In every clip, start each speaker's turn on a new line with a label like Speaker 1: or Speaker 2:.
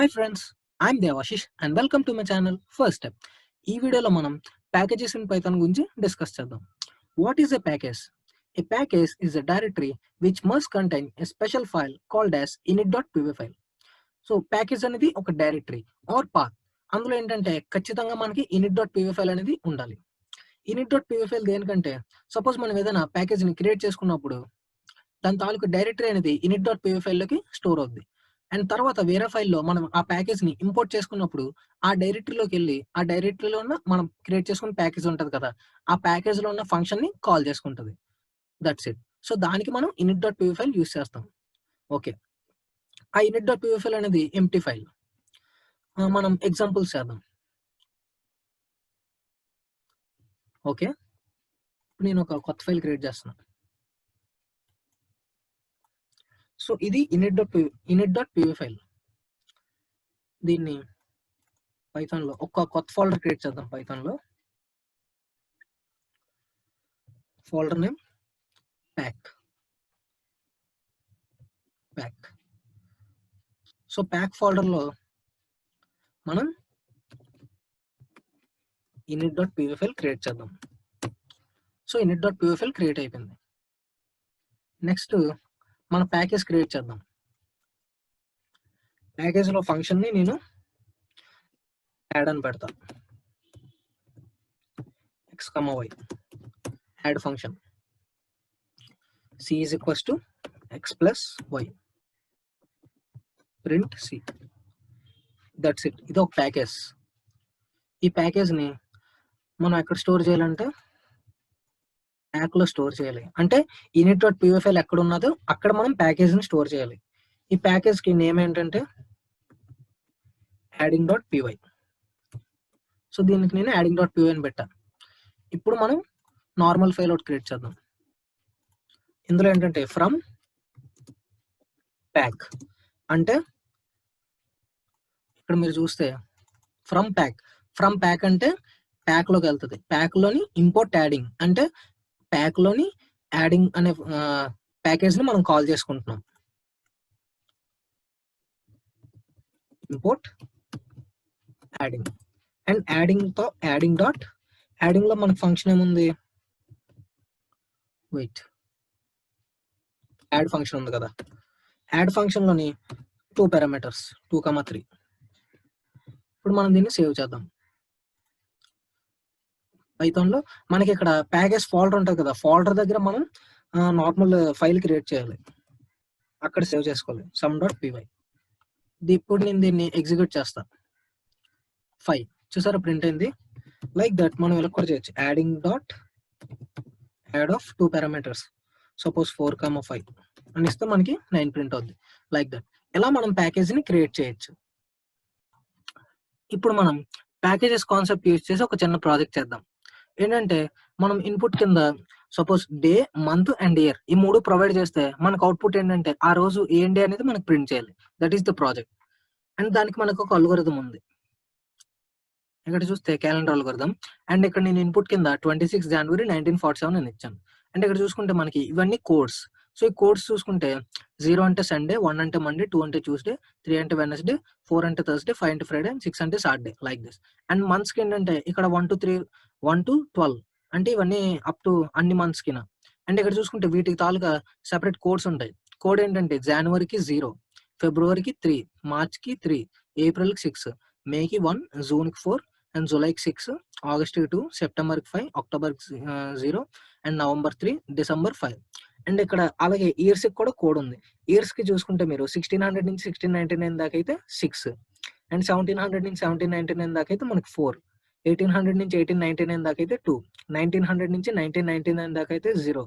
Speaker 1: Hi friends, I'm Debasish and welcome to my channel first step. ఈ వీడియోలో మనం packages in Python గురించి discuss చేద్దాం. What is a package? A package is a directory which must contain a special file called as init.py file. So package అనేది ఒక directory are path. అందులో ఏంటంటే ఖచ్చితంగా మనకి init.py ఫైల్ అనేది ఉండాలి. init.py ఫైల్ దేనికంటే సపోజ్ మనం ఏదైనా ప్యాకేజ్ని క్రియేట్ చేసుకున్నప్పుడు దాని తాలూకు డైరెక్టరీ అనేది init.py ఫైల్లోకి స్టోర్ అవుద్ది. అండ్ తర్వాత వేరే ఫైల్లో మనం ఆ ప్యాకేజ్ని ఇంపోర్ట్ చేసుకున్నప్పుడు ఆ డైరెక్టరీలోకి వెళ్ళి ఆ డైరెక్టరీలో ఉన్న మనం క్రియేట్ చేసుకున్న ప్యాకేజ్ ఉంటుంది కదా, ఆ ప్యాకేజ్లో ఉన్న ఫంక్షన్ని కాల్ చేసుకుంటుంది. That's it. సో దానికి మనం init.py ఫైల్ యూస్ చేస్తాం. ఓకే, ఆ init.py ఫైల్ అనేది ఎంప్టీ ఫైల్. మనం ఎగ్జాంపుల్స్ చేద్దాం. ఓకే, నేను ఒక కొత్త ఫైల్ క్రియేట్ చేస్తున్నాను. సో ఇది init.py ఫైల్. దీన్ని పైథాన్లో ఒక కొత్త ఫోల్డర్ క్రియేట్ చేద్దాం. పైథాన్లో folder name pack. So pack ఫోల్డర్లో మనం init.py ఫైల్ క్రియేట్ చేద్దాం. సో init.py ఫైల్ క్రియేట్ అయిపోయింది. నెక్స్ట్ మన ప్యాకేజ్ క్రియేట్ చేద్దాం. ప్యాకేజ్లో ఫంక్షన్ని నేను యాడ్ అని పెడతా. x,y add function c is equals to x plus y print c. That's it. ఇది ఒక ప్యాకేజ్. ఈ ప్యాకేజ్ని మనం ఎక్కడ స్టోర్ చేయాలంటే ప్యాక్లో స్టోర్ చేయాలి. అంటే init.py ఫైల్ ఎక్కడ ఉన్నదో అక్కడ మనం ప్యాకేజ్ని స్టోర్ చేయాలి. ఈ ప్యాకేజ్కి నేమ్ ఏంటంటే adding.py. సో దీనికి నేను adding.py అని పెట్టా. ఇప్పుడు మనం నార్మల్ ఫైల్ ఒకటి క్రియేట్ చేద్దాం. ఇందులో ఏంటంటే ఫ్రమ్ ప్యాక్ అంటే ఇక్కడ మీరు చూస్తే ఫ్రమ్ ప్యాక్ అంటే ప్యాక్లోకి వెళ్తుంది. ప్యాక్లోని ఇంపోర్ట్ యాడింగ్ అంటే ప్యాక్లోని యాడింగ్ అనే ప్యాకేజ్ని మనం కాల్ చేసుకుంటున్నాం. ఇంపోర్ట్ యాడింగ్ అండ్ యాడింగ్లో మనకు ఫంక్షన్ ఏముంది, వెయిట్, యాడ్ ఫంక్షన్ ఉంది కదా. యాడ్ ఫంక్షన్లోని 2 పారామీటర్స్ 2,3. ఇప్పుడు మనం దీన్ని సేవ్ చేద్దాం. పైథాన్లో మనకి ఇక్కడ ప్యాకేజ్ ఫోల్డర్ ఉంటుంది కదా, ఫోల్డర్ దగ్గర మనం నార్మల్ ఫైల్ క్రియేట్ చేయాలి, అక్కడ సేవ్ చేసుకోవాలి sum.py. ఇప్పుడు నేను దీన్ని ఎగ్జిక్యూట్ చేస్తా. 5 చూసారా, ప్రింట్ అయింది. లైక్ దట్ మనం ఇలా కూడా చేయొచ్చు. యాడ్ ఆఫ్ 2 పారామీటర్స్ సపోజ్ 4,5 అని ఇస్తే మనకి 9 ప్రింట్ అవుద్ది. Like that. ఇలా మనం ప్యాకేజ్ని క్రియేట్ చేయొచ్చు. ఇప్పుడు మనం ప్యాకేజెస్ కాన్సెప్ట్ యూజ్ చేసి ఒక చిన్న ప్రాజెక్ట్ చేద్దాం. ఏంటంటే మనం ఇన్పుట్ కింద suppose day, month and year ఈ 3 ప్రొవైడ్ చేస్తే మనకు అవుట్పుట్ ఏంటంటే ఆ రోజు ఏంటి అనేది మనకు ప్రింట్ చేయాలి. That is the project. And దానికి మనకు ఒక అల్గోరిథం ఉంది. ఇక్కడ చూస్తే క్యాలెండర్ అల్గోరిథం. అండ్ ఇక్కడ నేను ఇన్పుట్ కింద 26 జనవరి 1947 అని ఇచ్చాను. అండ్ ఇక్కడ చూసుకుంటే మనకి ఇవన్నీ కోడ్స్. సో ఈ కోడ్స్ చూసుకుంటే 0 అంటే సండే, 1 అంటే మండే, 2 అంటే ట్యూస్డే, 3 అంటే వెనస్డే, 4 అంటే థర్స్డే, 5 అంటే ఫ్రైడే, 6 అంటే సాటర్డే. Like this. అండ్ మంత్స్కి ఏంటంటే ఇక్కడ 1 to 3, 1 to 12 అంటే ఇవన్నీ అప్ టు అన్ని మంత్స్ కినా. అండ్ ఇక్కడ చూసుకుంటే వీటికి తాలుగా సెపరేట్ కోడ్స్ ఉంటాయి. కోడ్ ఏంటంటే జనవరికి 0, ఫిబ్రవరికి 3, మార్చ్కి 3, ఏప్రిల్కి 6, మేకి 1, జూన్కి 4 అండ్ జూలైకి 6, ఆగస్ట్కి 2, సెప్టెంబర్కి 5, అక్టోబర్కి 0 అండ్ నవంబర్ 3, డిసెంబర్ 5. అండ్ ఇక్కడ అలాగే ఇయర్స్కి కూడా కోడ్ ఉంది. ఇయర్స్కి చూసుకుంటే మీరు 1600 నుంచి 1699 దాకా అయితే 6, అండ్ 1700 నుంచి 1799 దాకా అయితే మనకి 4, 1800 నుంచి 1899 దాకా అయితే 2, 1900 నుంచి 1999 దాకా అయితే 0,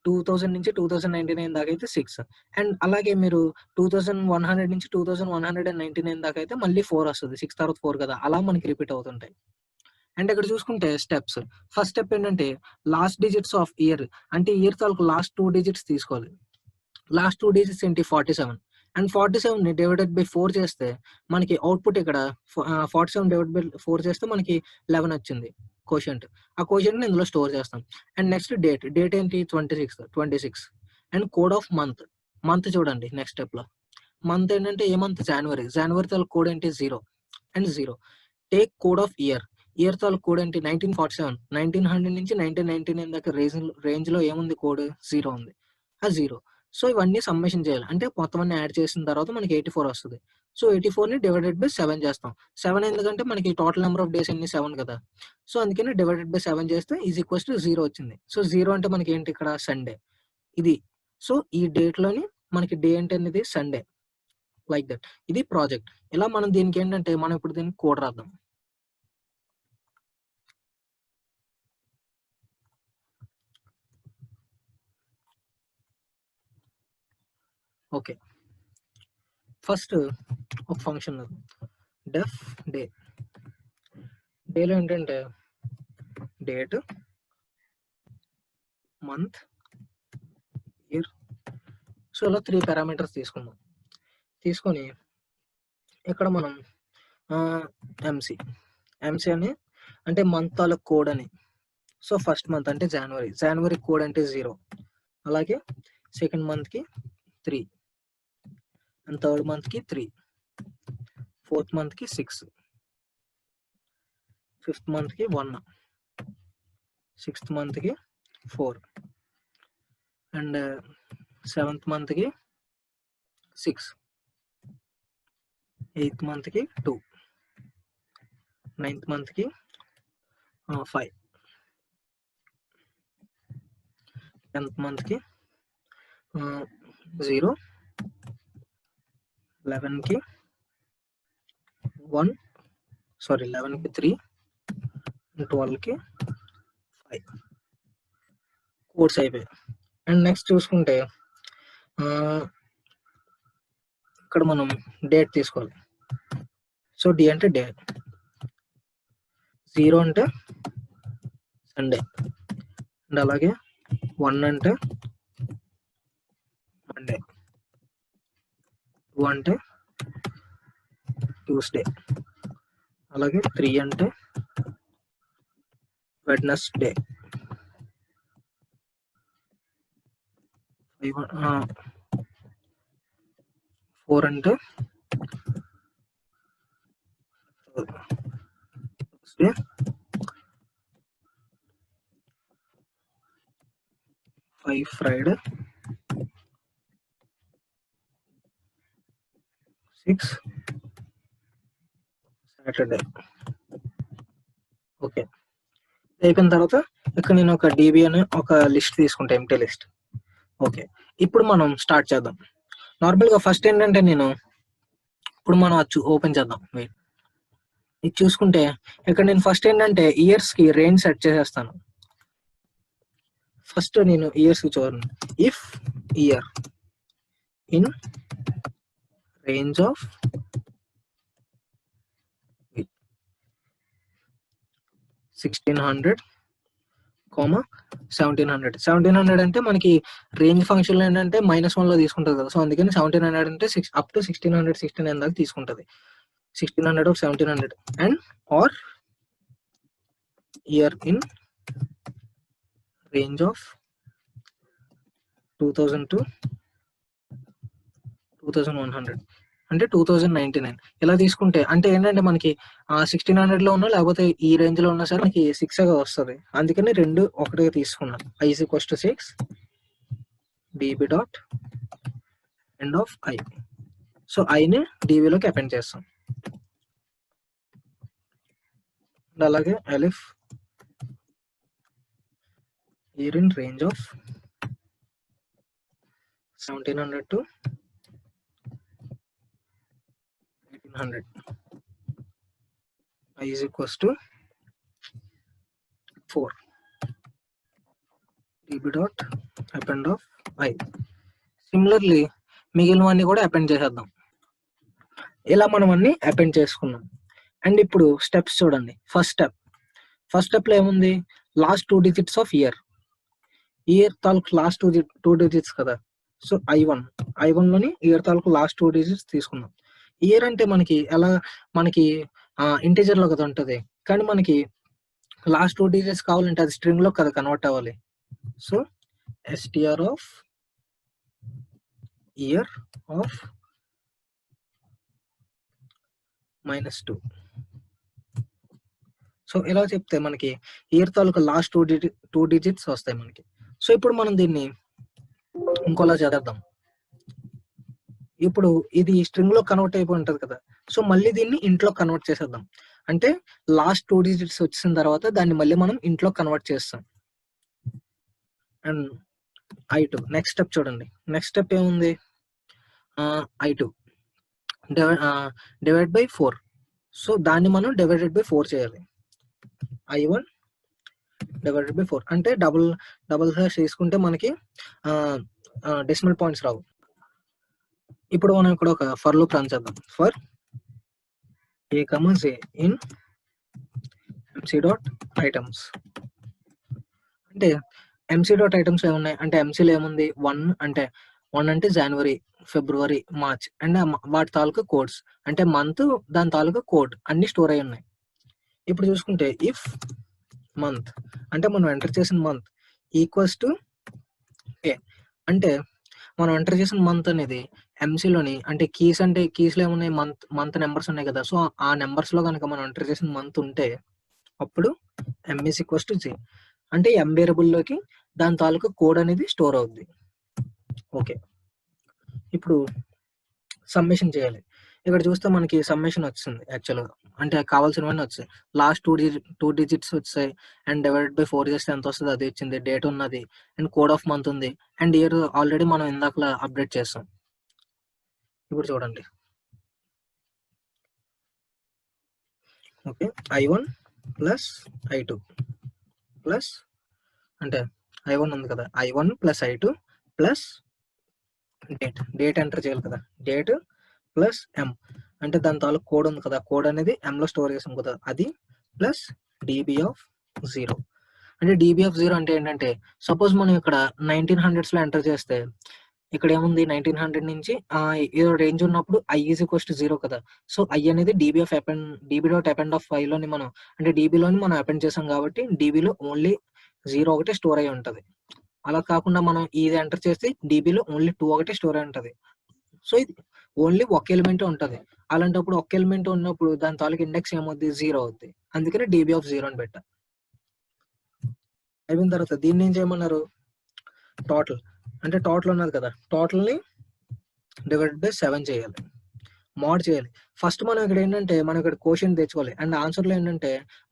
Speaker 1: 2000 నుంచి 2099 దాకా అయితే 6, అండ్ అలాగే మీరు 2100 నుంచి 2199 దాకా అయితే మళ్ళీ 4 వస్తుంది. 6 తర్వాత 4 కదా, అలా మనకి రిపీట్ అవుతుంటాయి. అండ్ ఇక్కడ చూసుకుంటే స్టెప్స్. ఫస్ట్ స్టెప్ ఏంటంటే లాస్ట్ డిజిట్స్ ఆఫ్ ఇయర్ అంటే ఇయర్ తాలూకు లాస్ట్ 2 డిజిట్స్ తీసుకోవాలి. లాస్ట్ 2 డిజిట్స్ ఏంటి 47. అండ్ 47ని డివైడెడ్ బై 4 చేస్తే మనకి అవుట్పుట్ ఇక్కడ 47 డివైడ్ బై 4 చేస్తే మనకి 11 వచ్చింది కోషంట్. ఆ కోషంట్ని ఇందులో స్టోర్ చేస్తాం. అండ్ నెక్స్ట్ డేట్ ఏంటి 26. అండ్ కోడ్ ఆఫ్ మంత్ చూడండి నెక్స్ట్ స్టెప్లో. మంత్ ఏంటంటే ఏ మంత్? జనవరి. జనవరి తాలూకు కోడ్ ఏంటి? 0 and 0. Take code of year. Year తాలూకు కోడ్ ఏంటి? 1947. 1900 నుంచి 1999 దాకా రేంజ్లో ఏముంది కోడ్? 0 ఉంది. ఆ 0. సో ఇవన్నీ సమ్మేషన్ చేయాలి. అంటే మొత్తం అన్ని యాడ్ చేసిన తర్వాత మనకి 84 వస్తుంది. సో 84ని డివైడెడ్ బై 7 చేస్తాం. 7 ఎందుకంటే మనకి టోటల్ నెంబర్ ఆఫ్ డేస్ ఎన్ని? 7 కదా. సో అందుకని డివైడెడ్ బై 7 చేస్తే ఈజ్ ఈక్వల్స్ టు 0 వచ్చింది. సో 0 అంటే మనకి ఏంటి ఇక్కడ? సండే. ఇది. సో ఈ డేట్లోని మనకి డే అంటే అనేది సండే. Like that. ఇది ప్రాజెక్ట్. ఇలా మనం దీనికి ఏంటంటే మనం ఇప్పుడు దీనికి కోడ్ రాద్దాం. ఓకే. ఫస్ట్ ఒక ఫంక్షన్ డెఫ్ డే. డేలో ఏంటంటే డేట్, మంత్, ఇయర్. సో ఇలా 3 పారామీటర్స్ తీసుకుందాం. తీసుకొని ఇక్కడ మనం ఎంసీ అని అంటే మంత్ తాలూకు కోడ్ అని. సో ఫస్ట్ మంత్ అంటే జనవరి కోడ్ అంటే 0. అలాగే సెకండ్ మంత్కి 3 అండ్ థర్డ్ మంత్కి 3, ఫోర్త్ మంత్కి 6, ఫిఫ్త్ మంత్కి 1, సిక్స్త్ మంత్కి 4 అండ్ సెవెంత్ మంత్కి 6, ఎయిత్ మంత్కి 2, నైన్త్ మంత్కి 5, 10th మంత్కి 0, 11కి 1, 11కి 3, 12కి 5 కోడ్స్ అయిపోయాయి. అండ్ నెక్స్ట్ చూసుకుంటే ఇక్కడ మనం డేట్ తీసుకోవాలి. సో డి అంటే డే, 0 అంటే సండే, అండ్ అలాగే 1 అంటే మండే, 2 అంటే ట్యూస్డే, అలాగే 3 అంటే వెడ్నెస్డే, 4 అంటే థర్స్డే, 5 ఫ్రైడే, 6 సాటర్డే. ఓకే. అయిపోయిన తర్వాత ఇక్కడ నేను ఒక డిబి అని ఒక లిస్ట్ తీసుకుంటా, ఎంటీ లిస్ట్. ఓకే. ఇప్పుడు మనం స్టార్ట్ చేద్దాం. నార్మల్గా ఫస్ట్ ఏంటంటే ఇప్పుడు మనం ఓపెన్ చేద్దాం. వెయిట్. ఇది చూసుకుంటే ఇక్కడ నేను ఫస్ట్ ఏంటంటే ఇయర్స్కి రేంజ్ సెట్ చేసేస్తాను. ఫస్ట్ నేను ఇయర్స్కి చూడండి. If year in range of 1600, 1700. 1700 అంటే మనకి రేంజ్ ఫంక్షన్ ఏంటంటే -1లో తీసుకుంటుంది కదా. సో అందుకని 1700 అంటే అప్ టు 1600, 16 దాకా తీసుకుంటుంది. 1600 or 1700 and are year in range of 2000 to 2100 అంటే 2099. ఇలా తీసుకుంటే అంటే ఏంటంటే మనకి 1600లో ఉన్నా లేకపోతే ఈ రేంజ్ లో ఉన్నా సరే మనకి 6 వస్తుంది. అందుకని రెండు ఒకటిగా తీసుకున్నాను. i is equals to 6 db dot end of i. So ఐని dbలోకి అపెండ్ చేస్తాం. అలాగే elif year in range of 1700 to 1800, i is equals to 4 db dot append of i. Similarly మిగిలినవన్నీ కూడా అపెండ్ చేసేద్దాం. ఇలా మనం అన్ని అపెండ్ చేసుకున్నాం. అండ్ ఇప్పుడు స్టెప్స్ చూడండి. ఫస్ట్ స్టెప్లో ఏముంది? లాస్ట్ 2 digits ఆఫ్ ఇయర్ తాలూకు లాస్ట్ 2 digits కదా. సో I1లోని ఇయర్ తాలూకు లాస్ట్ 2 digits తీసుకుందాం. ఇయర్ అంటే మనకి ఎలా మనకి ఇంటీజర్లో కదా ఉంటుంది, కానీ మనకి లాస్ట్ 2 digits కావాలంటే అది స్ట్రింగ్లో కదా కన్వర్ట్ అవ్వాలి. So str of year of -2. So ఇలా చెప్తే మనకి ఇయర్ తాలూకా లాస్ట్ 2 డిజిట్స్ వస్తాయి మనకి. సో ఇప్పుడు మనం దీన్ని ఇంకోలా చేద్దాం. ఇప్పుడు ఇది స్ట్రింగ్‌లో కన్వర్ట్ అయిపోయి ఉంటది కదా! సో మళ్ళీ దీన్ని ఇంట్లోకి కన్వర్ట్ చేసేద్దాం. అంటే లాస్ట్ 2 డిజిట్స్ వచ్చిన తర్వాత దాన్ని మళ్ళీ మనం ఇంట్లోకి కన్వర్ట్ చేస్తాం. అండ్ I2 నెక్స్ట్ స్టెప్ చూడండి. నెక్స్ట్ స్టెప్ ఏముంది? I2 divide by 4. సో దాన్ని మనం డివైడెడ్ బై 4 చేయాలి. I1 డివైడెడ్ బై 4 అంటే డబుల్ స్లాష్ తీసుకుంటే మనకి డెసిమల్ పాయింట్స్ రావు. ఇప్పుడు మనం ఇక్కడ ఒక ఫర్ లూప్ రన్ చేద్దాం. For a, z in mc.items. అంటే mc.items ఏమున్నాయి అంటే ఎంసీలో ఏముంది 1 అంటే జనవరి, ఫిబ్రవరి, మార్చ్ అండ్ వాటి తాలూకా కోడ్స్ అంటే మంత్ దాని తాలూకా కోడ్ అన్ని స్టోర్ అయి ఉన్నాయి. ఇప్పుడు చూసుకుంటే ఇఫ్ మంత్ అంటే మనం ఎంటర్ చేసిన మంత్ ఈక్వల్స్ టు ఏ అంటే మనం ఎంటర్ చేసిన మంత్ అనేది ఎంసీలోని అంటే కీస్లో ఏమున్నాయి మంత్ నెంబర్స్ ఉన్నాయి కదా. సో ఆ నెంబర్స్ లో కనుక మనం ఎంటర్ చేసిన మంత్ ఉంటే అప్పుడు m is equals to j అంటే m వేరియబుల్ లోకి దాని తాలూకా కోడ్ అనేది స్టోర్ అవుద్ది. ఓకే, ఇప్పుడు సమ్మేషన్ చేయాలి. ఇక్కడ చూస్తే మనకి సమ్మేషన్ వచ్చింది యాక్చువల్గా అంటే కావాల్సినవన్నీ వచ్చాయి. లాస్ట్ 2 డిజిట్స్ వచ్చాయి అండ్ డివైడెడ్ బై 4 చేస్తే ఎంత వస్తుంది అది వచ్చింది. డేట్ ఉన్నది అండ్ కోడ్ ఆఫ్ మంత్ ఉంది అండ్ ఇయర్ ఆల్రెడీ మనం ఇందాకలా అప్డేట్ చేస్తాం. ఇప్పుడు చూడండి. Okay, I1 plus I2 plus అంటే I1 ఉంది కదా, I1 plus I2 plus date enter చేయాలి కదా, డేట్ ప్లస్ M అంటే దాని తాలూకు కోడ్ ఉంది కదా, కోడ్ అనేది M లో స్టోర్ చేసాం కదా అది ప్లస్ DB ఆఫ్ 0 అంటే DB ఆఫ్ 0 అంటే ఏంటంటే సపోజ్ మనం ఇక్కడ 1900s లో ఎంటర్ చేస్తే ఇక్కడ ఏముంది 1900 నుంచి ఏదో రేంజ్ ఉన్నప్పుడు I ఈజ్ ఈక్వల్స్ టు 0 కదా. సో I అనేది DB.append లోని మనం అంటే DBలోని మనం అపెండ్ చేసాం కాబట్టి DBలో ఓన్లీ 0 ఒకటే స్టోర్ అయి ఉంటది. అలా కాకుండా మనం ఇది ఎంటర్ చేస్తే DBలో ఓన్లీ 2 ఒకటే స్టోర్ అయి ఉంటది. సో ఇది ఓన్లీ ఒక ఎలిమెంట్ ఉంటది. అలాంటప్పుడు ఒక ఎలిమెంట్ ఉన్నప్పుడు దాని తాలూకు ఇండెక్స్ ఏమవుద్ది 0 అవుద్ది. అందుకని DB ఆఫ్ 0 అని పెట్టా. అయిపోయిన తర్వాత దీన్ని ఏం చేయమన్నారు, టోటల్ అంటే టోటల్ ఉన్నది కదా, టోటల్ని డివైడెడ్ బై 7 చేయాలి, మోడ్ చేయాలి. ఫస్ట్ మనం ఇక్కడ ఏంటంటే మనం ఇక్కడ క్వోషియంట్ తెచ్చుకోవాలి అండ్ ఆన్సర్లో ఏంటంటే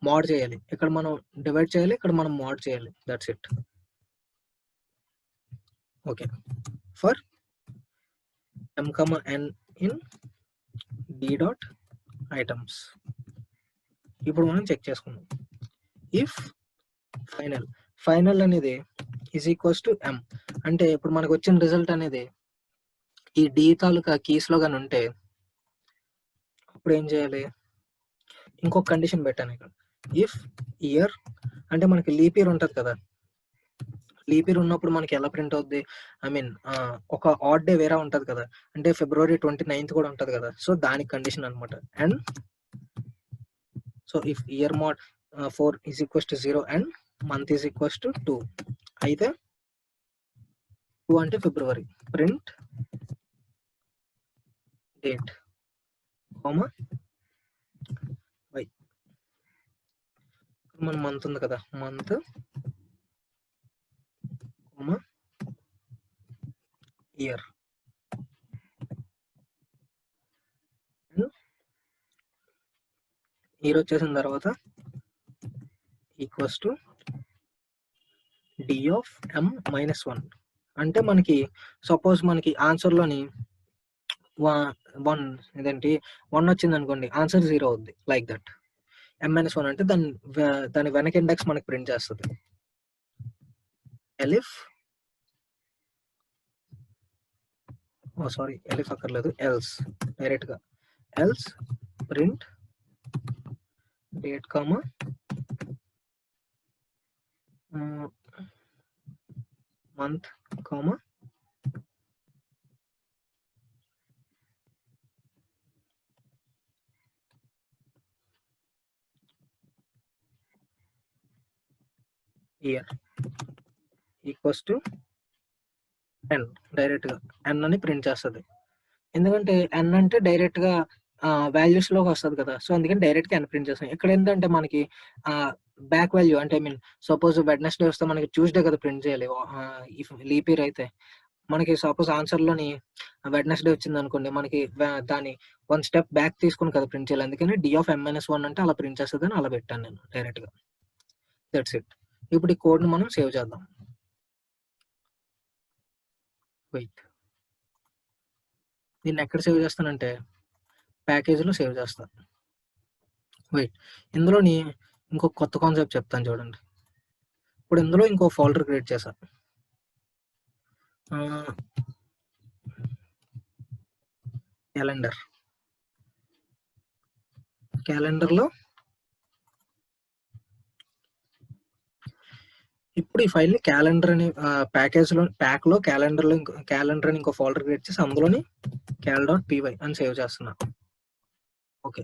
Speaker 1: మోడ్ చేయాలి. ఇక్కడ మనం డివైడ్ చేయాలి, ఇక్కడ మనం మోడ్ చేయాలి. That's it. Okay, for m, n in d.items. ఇప్పుడు మనం చెక్ చేసుకుందాం. ఇఫ్ ఫైనల్ అనేది ఈజ్ ఈక్వల్స్ టు m అంటే ఇప్పుడు మనకు వచ్చిన రిజల్ట్ అనేది ఈ డి తాలూకా కీస్ లో కానీ ఉంటే అప్పుడు ఏం చేయాలి, ఇంకొక కండిషన్ పెట్టాను ఇక్కడ. ఇఫ్ ఇయర్ అంటే మనకి లీప్ ఇయర్ ఉంటుంది కదా, లీప్ ఇయర్ ఉన్నప్పుడు మనకి ఎలా ప్రింట్ అవుద్ది, ఐ మీన్ ఒక ఆడ్ డే వేరే ఉంటది కదా, అంటే ఫిబ్రవరి 29th కూడా ఉంటది కదా. సో దానికి కండిషన్ అనమాట. And so if year mod 4 is equals to 0 and month is equals to 2 అయితే 2 అంటే ఫిబ్రవరి, ప్రింట్ డేట్ కామా వై. మన మంత్ ఉంది కదా, మంత్ కామా ఇయర్. ఇయర్ వచ్చేసిన తర్వాత equals to d of m - 1 అంటే మనకి సపోజ్ మనకి ఆన్సర్లోని 1 ఇదేంటి 1 వచ్చింది అనుకోండి, ఆన్సర్ 0 అవుద్ది. Like that. m - 1 అంటే దాని వెనక ఇండెక్స్ మనకి ప్రింట్ చేస్తుంది. ఎలిఫ్ ఎలిఫ్ అక్కర్లేదు, ఎల్స్ డైరెక్ట్ గా else print date comma month comma year equals to n. Direct గా n అని ప్రింట్ చేస్తుంది. ఎందుకంటే n అంటే డైరెక్ట్ గా వాల్యూస్‌లోకి వస్తది కదా! సో, అందుకని డైరెక్ట్‌గా ఎన్ ప్రింట్ చేసాం. ఇక్కడ ఏంటంటే మనకి బ్యాక్ వాల్యూ అంటే ఐ మీన్ సపోజ్ వెడ్నెస్‌డే వస్తే మనకి ట్యూస్‌డే కదా ప్రింట్ చేయాలి. ఇఫ్ లీప్ ఇయర్ అయితే. మనకి సపోజ్ ఆన్సర్‌లోని వెడ్నెస్‌డే వచ్చిందనుకోండి. మనకి దాన్ని 1 స్టెప్ బ్యాక్ తీసుకొని కదా ప్రింట్ చేయాలి. అందుకని డి ఆఫ్ m-1 అంటే అలా ప్రింట్ చేస్తదని అలా పెట్టాను నేను డైరెక్ట్‌గా. That's it. ఇప్పుడు ఈ కోడ్‌ని మనం సేవ్ చేద్దాం. వెయిట్. దీన్ని ఎక్కడ సేవ్ చేస్తానంటే ప్యాకేజ్‌లో సేవ్ చేస్తా. వెయిట్. ఇందులోని ఇంకో కొత్త కాన్సెప్ట్ చెప్తాను చూడండి. ఇప్పుడు ఇందులో ఇంకో ఫోల్డర్ క్రియేట్ చేశా. ఆహ్, క్యాలెండర్. క్యాలెండర్‌లో ఇప్పుడు ఈ ఫైల్‌ని క్యాలెండర్ అని ప్యాక్‌లో క్యాలెండర్ అని ఇంకో ఫోల్డర్ క్రియేట్ చేసి అందులోని cal.py అని సేవ్ చేస్తున్నా. ఓకే.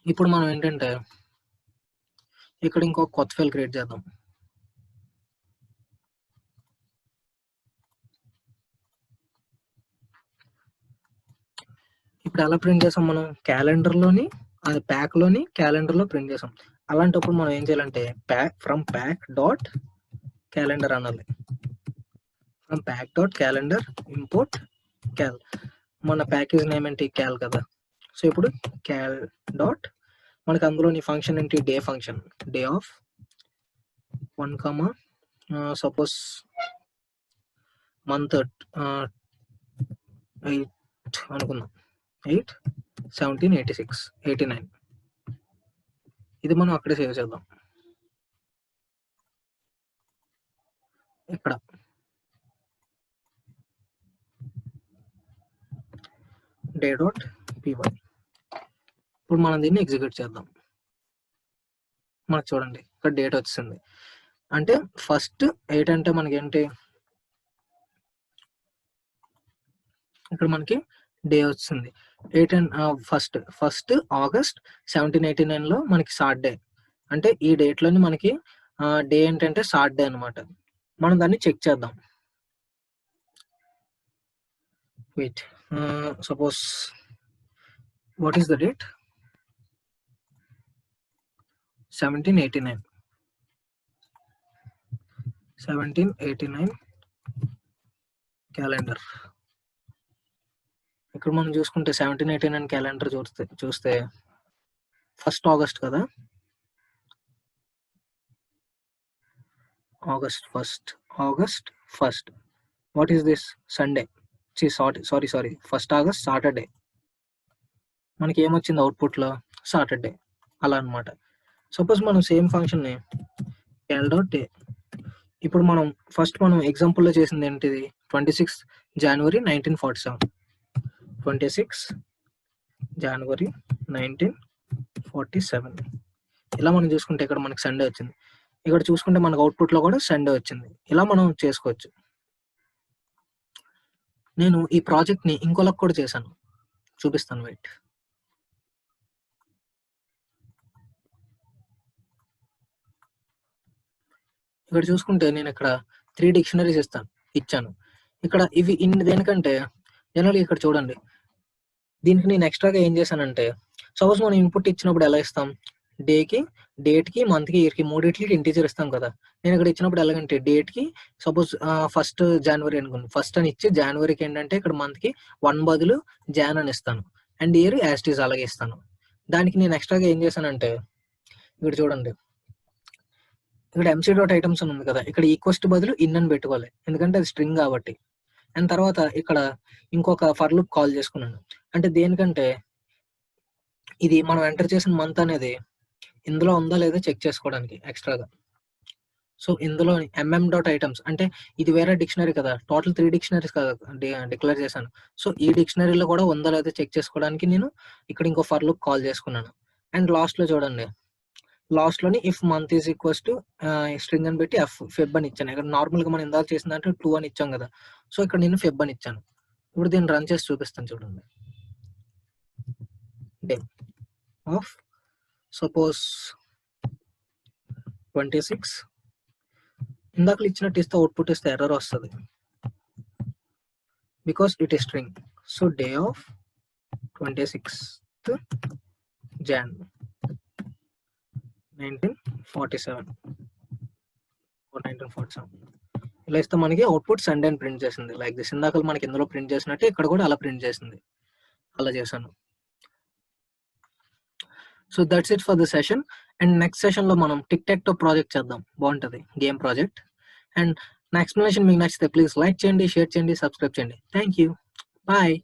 Speaker 1: ఇప్పుడు మనం ఏంటంటే ఇక్కడ ఇంకో కొత్త ఫైల్ క్రియేట్ చేద్దాం. ఇప్పుడు ఎలా ప్రింట్ చేసాం మనం? క్యాలెండర్‌లోని అది ప్యాక్‌లోని క్యాలెండర్‌లో ప్రింట్ చేసాం. అలాంటప్పుడు మనం ఏం చేయాలంటే ఫ్రమ్ ప్యాక్ డాట్ క్యాలెండర్ అనాలి. From pack dot calendar import cal. మన ప్యాకేజ్ నేమ్ ఏంటి? క్యాల్ కదా! సో, ఇప్పుడు క్యాల్ డాట్ మనకి అందులోని ఫంక్షన్ ఏంటి? Day function. Day of 1, suppose month 8 అనుకుందాం. 8, 17, 86, 89 ఇది మనం అక్కడే సేవ్ చేద్దాం. ఇక్కడ డే డాట్ py. ఇప్పుడు మనం దీన్ని ఎగ్జిక్యూట్ చేద్దాం. మనకు చూడండి ఇక్కడ డేట్ వచ్చింది. అంటే ఫస్ట్ 8 అంటే మనకేంటి? ఇక్కడ మనకి డే వచ్చింది. 8 అండ్ ఫస్ట్ ఆగస్ట్ 1789లో మనకి స్టార్ట్ డే. అంటే ఈ డేట్‌లోని మనకి డే ఏంటంటే స్టార్ట్ డే అనమాట. మనం దాన్ని చెక్ చేద్దాం. Wait. Suppose what is the date? 1789. 1789 calendar. ఇక్కడ మనం చూసుకుంటే 1789 క్యాలెండర్ చూస్తే ఫస్ట్ ఆగస్ట్ కదా! August first. What is this? Sunday. Sorry. First August Saturday. మనకి ఏమొచ్చింది అవుట్‌పుట్‌లో? సాటర్డే. అలా అన్నమాట. సపోజ్ మనం సేమ్ ఫంక్షన్‌ని cal.day. ఇప్పుడు మనం ఎగ్జాంపుల్‌లో చేసింది ఏంటిది? 26 జనవరి 1947. 26 జనవరి 1947. ఇలా మనం చూసుకుంటే ఇక్కడ మనకి సండే వచ్చింది. ఇక్కడ చూసుకుంటే మనకు అవుట్‌పుట్‌లో కూడా సండే వచ్చింది. ఇలా మనం చేసుకోవచ్చు. నేను ఈ ప్రాజెక్ట్‌ని ఇంకోళ్ళకి కూడా చేశాను. చూపిస్తాను వెయిట్. ఇక్కడ చూసుకుంటే నేనిక్కడ 3 డిక్షనరీస్ ఇచ్చాను. ఇక్కడ ఇవి దేనికంటే జనరల్‌గా ఇక్కడ చూడండి. దీనికి నేను ఎక్స్‌ట్రాగా ఏం చేశానంటే సపోజ్ మనం ఇన్‌పుట్ ఇచ్చినప్పుడు ఎలా ఇస్తాం? డేట్‌కి, మంత్‌కి, ఇయర్‌కి మూడిట్లికి ఇంటిజర్ ఇస్తాం కదా! నేను ఇక్కడ ఇచ్చినప్పుడు ఎలాగంటే డేట్‌కి సపోజ్ ఫస్ట్ జనవరి అనుకోండి. ఫస్ట్ అని ఇచ్చి జనవరికి ఏంటంటే ఇక్కడ మంత్‌కి 1 బదులు జాన్ అని ఇస్తాను. And year as it is అలాగే ఇస్తాను. దానికి నేను ఎక్స్‌ట్రాగా ఏం చేశానంటే ఇక్కడ చూడండి. ఇక్కడ ఎంసీ డాట్ ఐటెమ్స్ అని ఉంది కదా! ఇక్కడ ఈక్వల్స్ టు బదులు ఇన్ అని పెట్టుకోవాలి. ఎందుకంటే అది స్ట్రింగ్ కాబట్టి. అండ్ తర్వాత ఇక్కడ ఇంకొక ఫర్ లూప్ కాల్ చేసుకున్నాను. అంటే దేనికంటే ఇది మనం ఎంటర్ చేసిన మంత్ అనేది ఇందులో ఉందా లేదా చెక్ చేసుకోవడానికి ఎక్స్‌ట్రాగా. సో, ఇందులో డాట్ ఐటెమ్స్ అంటే ఇది వేరే డిక్షనరీ కదా! టోటల్ 3 డిక్షనరీస్ కదా! డిక్లేర్ చేశాను. సో, ఈ డిక్షనరీలో కూడా ఉందా లేదా చెక్ చేసుకోవడానికి నేను ఇక్కడ ఇంకో ఫర్ లూప్ కాల్ చేసుకున్నాను. అండ్ లాస్ట్‌లో చూడండి. లాస్ట్‌లోని if month is equals to string అని పెట్టి ఫెబ్ అని ఇచ్చాను. ఇక్కడ నార్మల్‌గా మనం ఇందాక చేసిన దాంట్లో 2 అని ఇచ్చాం కదా! సో, ఇక్కడ నేను ఫెబ్ అని ఇచ్చాను. ఇప్పుడు దీన్ని రన్ చేసి చూపిస్తాను చూడండి. డే ఆఫ్ సపోజ్ 26 ఇందాకలు ఇచ్చినట్టు ఇస్తే అవుట్‌పుట్ ఇస్తే ఎర్రర్ వస్తది. Because it is string. So, day of 26th Jan 1947 or 1947. ఇలా ఇస్తే మనకి అవుట్పుట్ సండే అని ప్రింట్ చేసింది. Like this. ఇందాక మనకి ఇందులో ప్రింట్ చేసినట్టు ఇక్కడ కూడా అలా ప్రింట్ చేసింది. అలా చేశాను. So that's it for the session. And next సెషన్లో మనం టిక్ టాక్ టో ప్రాజెక్ట్ చేద్దాం. బాగుంటుంది గేమ్ ప్రాజెక్ట్. అండ్ నా ఎక్స్ప్లెనేషన్ మీకు నచ్చితే ప్లీజ్ లైక్ చేయండి, షేర్ చేయండి, సబ్స్క్రైబ్ చేయండి. Thank you. బాయ్.